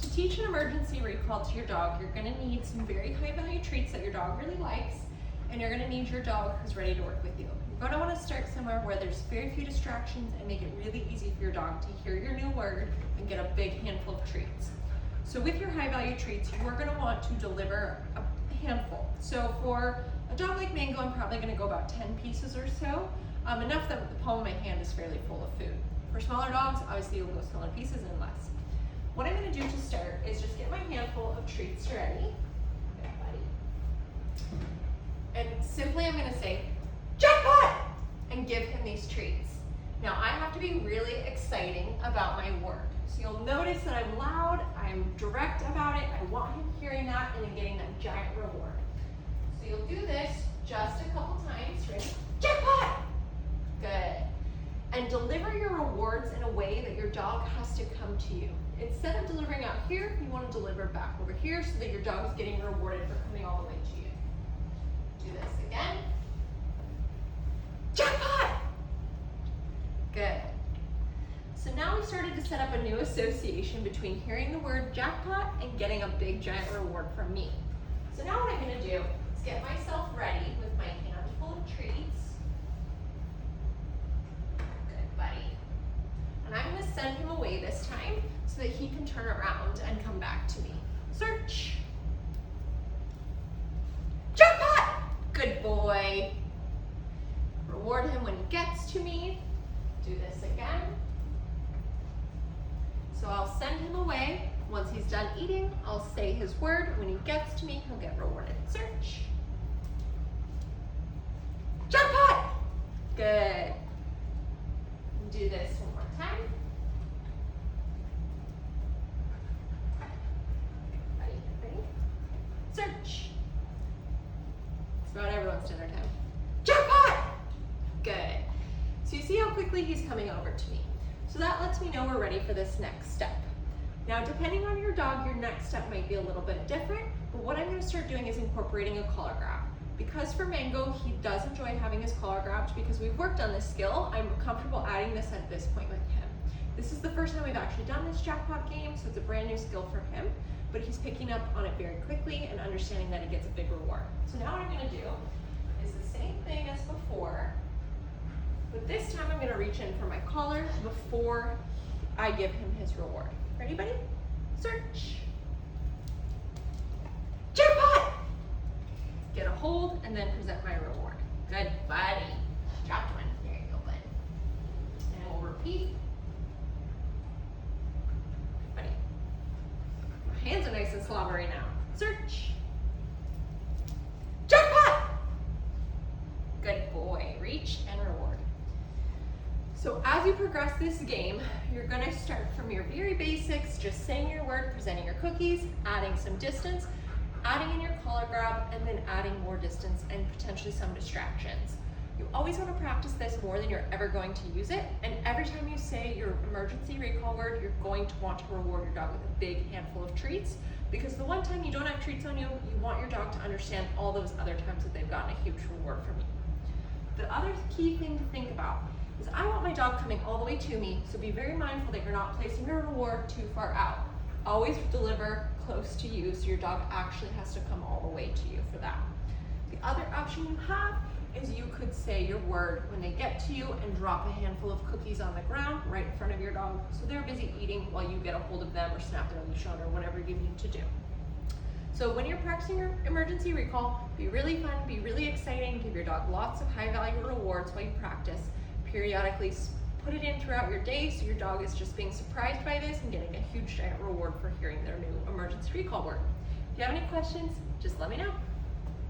To teach an emergency recall to your dog, you're going to need some very high value treats that your dog really likes, and you're going to need your dog who's ready to work with you. You're going to want to start somewhere where there's very few distractions and make it really easy for your dog to hear your new word and get a big handful of treats. So with your high value treats, you are going to want to deliver a handful. So for a dog like Mango, I'm probably going to go about 10 pieces or so, enough that the palm of my hand is fairly full of food. For smaller dogs, obviously you'll go smaller pieces and less. What I'm going to do to start is just get my handful of treats ready. Good buddy. And simply I'm going to say, Jackpot! And give him these treats. Now I have to be really exciting about my word. So you'll notice that I'm loud, I'm direct about it, I want him hearing that and then getting that giant reward. So you'll do this just a couple times. Ready? Jackpot! Good. And deliver your rewards in a way that your dog has to come to you. Instead of delivering out here, you want to deliver back over here so that your dog is getting rewarded for coming all the way to you. Do this again. Jackpot! Good. So now we started to set up a new association between hearing the word jackpot and getting a big giant reward from me. So now what I'm going to do is get myself ready with my handful of treats. Good buddy. And I'm going to send him away this time so that he can turn around and come back to me. Search. Jackpot! Good boy. Reward him when he gets to me. Do this again. So I'll send him away. Once he's done eating, I'll say his word. When he gets to me, he'll get rewarded. Search. Jackpot! Good. Do this one more time. Ready? Search. It's about everyone's dinner time. Jackpot! Good. So you see how quickly he's coming over to me. So that lets me know we're ready for this next step. Now, depending on your dog, your next step might be a little bit different, but what I'm going to start doing is incorporating a collar grab. Because for Mango, he does enjoy having his collar grabbed because we've worked on this skill, I'm comfortable adding this at this point with him. This is the first time we've actually done this jackpot game, so it's a brand new skill for him, but he's picking up on it very quickly and understanding that he gets a big reward. So now what I'm going to do is the same thing as before, but this time I'm going to reach in for my collar before I give him his reward. Ready, buddy? Search. Jackpot! Get a hold and then present my reward. Good buddy. Dropped one. There you go, bud. And we'll repeat. Good buddy. My hands are nice and slobbery now. Search. Jackpot! Good boy. Reach and reward. So as you progress this game, you're going to start from your very basics, just saying your word, presenting your cookies, adding some distance, adding in your collar grab, and then adding more distance and potentially some distractions. You always want to practice this more than you're ever going to use it, and every time you say your emergency recall word, you're going to want to reward your dog with a big handful of treats, because the one time you don't have treats on you, you want your dog to understand all those other times that they've gotten a huge reward from you. The other key thing to think about is I want my dog coming all the way to me, so be very mindful that you're not placing your reward too far out. Always deliver close to you so your dog actually has to come all the way to you for that. The other option you have is you could say your word when they get to you and drop a handful of cookies on the ground right in front of your dog so they're busy eating while you get a hold of them or snap their leash on or whatever you need to do. So when you're practicing your emergency recall, be really fun, be really exciting, give your dog lots of high value rewards while you practice. Periodically put it in throughout your day so your dog is just being surprised by this and getting a huge giant reward for hearing their new emergency recall word. If you have any questions, just let me know.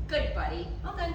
Good buddy. Well done.